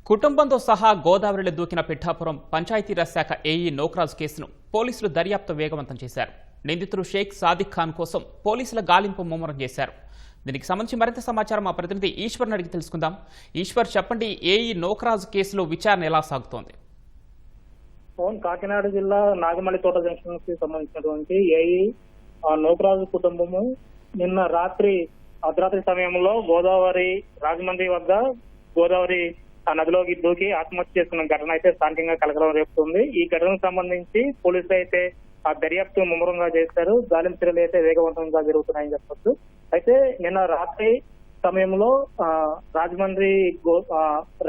కుటుంబంతో సహా గోదావరిలో దూకిన పిఠాపురం పంచాయతీరాజ్ శాఖ ఏఈ నోకరాజు కేసును పోలీసులు దర్యాప్తు వేగవంతం చేశారు. నిందితుడు షేక్ సాదిక్ ఖాన్ కోసం పోలీసుల గాలింపు ముమ్మరం చేశారు. దీనికి సంబంధించి మరింత సమాచారం మా ప్రతినిధి ఈశ్వర్ని అడిగి తెలుసుకుందాం. ఈశ్వర్, చెప్పండి, ఏఈ నోకరాజు కేసులో విచారణ ఎలా సాగుతోంది? కాకినాడ జిల్లా నాగమల్లి తోట జంక్షన్ కి సంబంధించినటువంటి ఏఈ నోకరాజు కుటుంబము నిన్న రాత్రి అర్ధరాత్రి సమయంలో గోదావరి రాజమండ్రి వద్ద గోదావరి నదిలోకి దూకి ఆత్మహత్య చేసుకున్న ఘటన అయితే స్థానికంగా కలకలం రేపుతుంది. ఈ ఘటనకు సంబంధించి పోలీసులు అయితే ఆ దర్యాప్తు ముమ్మరంగా చేశారు. గాలింపు చర్యలు అయితే వేగవంతంగా జరుగుతున్నాయని చెప్పొచ్చు. అయితే నిన్న రాత్రి సమయంలో రాజమండ్రి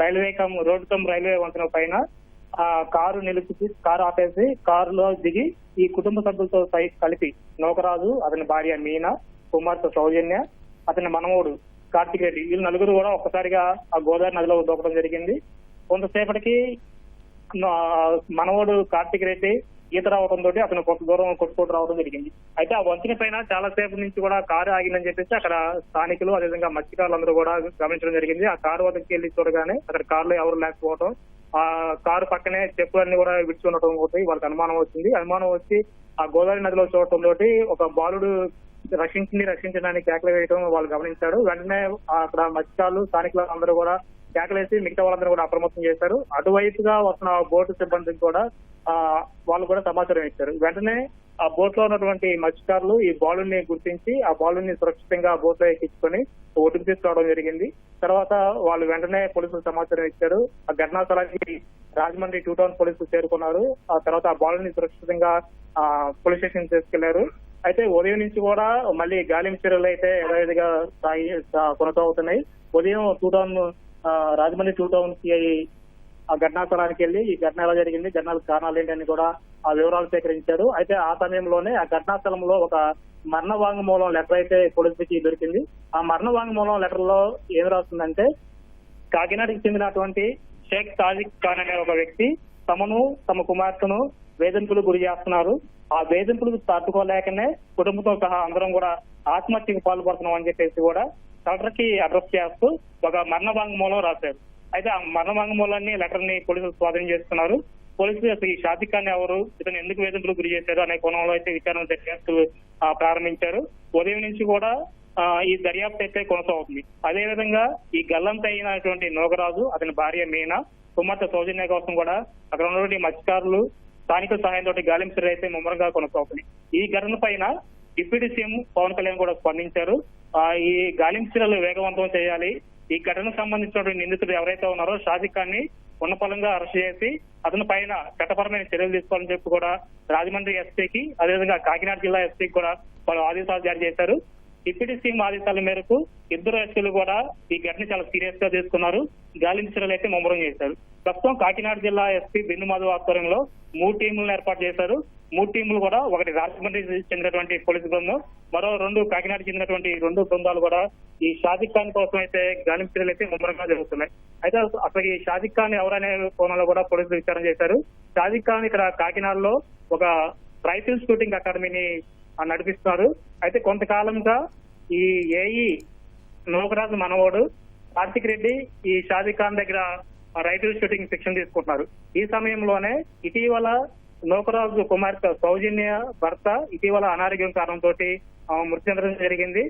రైల్వే రైల్వే వంతెన పైన కారు ఆపేసి కారులో దిగి ఈ కుటుంబ సభ్యులతో కలిపి నోకరాజు, అతని భార్య మీనా, కుమార్తె సౌజన్య, అతని మనవడు కార్తిక్ రెడ్డి, వీళ్ళు నలుగురు కూడా ఒక్కసారిగా ఆ గోదావరి నదిలో దూకడం జరిగింది. కొంతసేపటికి మనవడు కార్తిక్ రెడ్డి ఈత రావడంతో అతను కొంత దూరం కొట్టుకుంటూ రావడం జరిగింది. అయితే ఆ వంతెన పైన చాలా సేపు నుంచి కూడా కారు ఆగిందని చెప్పేసి అక్కడ స్థానికులు, అదేవిధంగా మత్స్యకారులు అందరూ కూడా గమనించడం జరిగింది. ఆ కారు వద్దకి వెళ్ళి చూడగానే అక్కడ కారులో ఎవరు లేకపోవడం, ఆ కారు పక్కనే చెప్పులన్నీ కూడా విడిచి ఉండటం తోటి వాళ్ళకి అనుమానం వచ్చింది. అనుమానం వచ్చి ఆ గోదావరి నదిలో చూడటం తోటి ఒక బాలుడు రక్షించడానికి కేకలు వేయడం వాళ్ళు గమనించారు. వెంటనే అక్కడ మత్స్యకారులు, స్థానికులు అందరూ కూడా కేకలేసి మిగతా వాళ్ళందరూ కూడా అప్రమత్తం చేశారు. అటువైపుగా వస్తున్న బోటు సిబ్బందికి కూడా వాళ్ళు కూడా సమాచారం ఇచ్చారు. వెంటనే ఆ బోట్ లో ఉన్నటువంటి మత్స్యకారులు ఈ బాలుని గుర్తించి ఆ బాలుని సురక్షితంగా ఆ బోట్ లో ఎక్కించుకొని ఒడ్డుకు తీసుకురావడం జరిగింది. తర్వాత వాళ్ళు వెంటనే పోలీసులు సమాచారం ఇచ్చారు. ఆ ఘటనా స్థలానికి రాజమండ్రి 2 టౌన్ పోలీసులు చేరుకున్నారు. ఆ తర్వాత ఆ బాలుని సురక్షితంగా పోలీస్ స్టేషన్ తీసుకెళ్లారు. అయితే ఉదయం నుంచి కూడా మళ్ళీ గాలింపు చర్యలు అయితే యథావిధిగా కొనసాగుతున్నాయి. ఉదయం రాజమండ్రి 2 టౌన్ సిఐ ఆ ఘటనా స్థలానికి వెళ్లి ఈ ఘటన ఎలా జరిగింది, ఘటనలకు కారణాలు ఏంటని కూడా ఆ వివరాలు సేకరించారు. అయితే ఆ సమయంలోనే ఆ ఘటనా స్థలంలో ఒక మరణ వాంగ్మూలం లెటర్ అయితే పోలీసులకి దొరికింది. ఆ మరణ వాంగ్మూలం లెటర్ లో ఏం రాస్తుందంటే, కాకినాడకి చెందినటువంటి షేక్ సాదిక్ ఖాన్ అనే ఒక వ్యక్తి తమ కుమార్తెను వేధింపులు గురి చేస్తున్నారు. ఆ వేధింపులకు తట్టుకోలేకనే కుటుంబంతో సహా అందరం కూడా ఆత్మహత్యకు పాల్పడుతున్నాం అని చెప్పేసి కూడా కలెక్టర్ కి అడ్రస్ చేస్తూ ఒక మరణ వాంగ్మూలం రాశారు. అయితే ఆ మరణ వాంగ్మూలాన్ని లెటర్ ని పోలీసులు స్వాధీనం చేసుకున్నారు. పోలీసులు అసలు ఈ షాదిక్ ఖాన్ ఎవరు, ఇతను ఎందుకు వేధింపులు గురి చేశారు అనే కోణంలో అయితే విచారణ దర్యాప్తు ప్రారంభించారు. ఉదయం నుంచి కూడా ఈ దర్యాప్తు అయితే కొనసాగుతుంది. అదేవిధంగా ఈ గల్లంత అయినటువంటి నోకరాజు, అతని భార్య మీనా, కుమార్తె సౌజన్య కోసం కూడా అక్కడ ఉన్నటువంటి మత్స్యకారులు, స్థానికుల సహాయంతో గాలింపు చర్యలు అయితే ముమ్మరంగా కొనసాగుతుంది. ఈ ఘటన పైన డిప్యూటీ సీఎం పవన్ కళ్యాణ్ కూడా స్పందించారు. ఈ గాలింపు చర్యలు వేగవంతం చేయాలి, ఈ ఘటనకు సంబంధించినటువంటి నిందితుడు ఎవరైతే ఉన్నారో షాదిక్ ఖాన్ ని ఉన్నపలంగా అరెస్ట్ చేసి అతని పైన చట్టపరమైన చర్యలు తీసుకోవాలని చెప్పి కూడా రాజమండ్రి ఎస్పీకి, అదేవిధంగా కాకినాడ జిల్లా ఎస్పీకి కూడా వాళ్ళు ఆదేశాలు జారీ చేశారు. డిప్యూటీ సీఎం ఆదేశాల మేరకు ఇద్దరు ఎస్పీలు కూడా ఈ ఘటన చాలా సీరియస్ గా తీసుకున్నారు. గాలింపు చర్యలు అయితే ముమ్మరం చేశారు. ప్రస్తుతం కాకినాడ జిల్లా ఎస్పీ బిందు మాధవ్ ఆధ్వర్యంలో 3 టీములను ఏర్పాటు చేశారు. 3 టీములు కూడా, ఒకటి రాజమండ్రి చెందినటువంటి పోలీసు బృందం, మరో 2 కాకినాడ చెందినటువంటి 2 బృందాలు కూడా ఈ షాదిక్ ఖాన్ కోసం అయితే గాలింపు చర్యలు అయితే ముమ్మరంగా జరుగుతున్నాయి. అయితే అసలు ఈ షాదిక్ ఖాన్ ఎవరనే కోణంలో కూడా పోలీసులు విచారణ చేశారు. షాదిక్ ఖాన్ ఇక్కడ కాకినాడలో ఒక రైఫిల్ షూటింగ్ అకాడమీని నడిపిస్తున్నారు. అయితే కొంతకాలంగా ఈ ఏఈ నోకరాజు మనవడు కార్తిక్ రెడ్డి ఈ షాదిక్ ఖాన్ దగ్గర రైఫిల్ షూటింగ్ శిక్షణ తీసుకుంటున్నారు. ఈ సమయంలోనే ఇటీవల నోకరాజు కుమార్తె సౌజన్య భర్త ఇటీవల అనారోగ్యం కారణంతో మృతి చెందడం జరిగింది.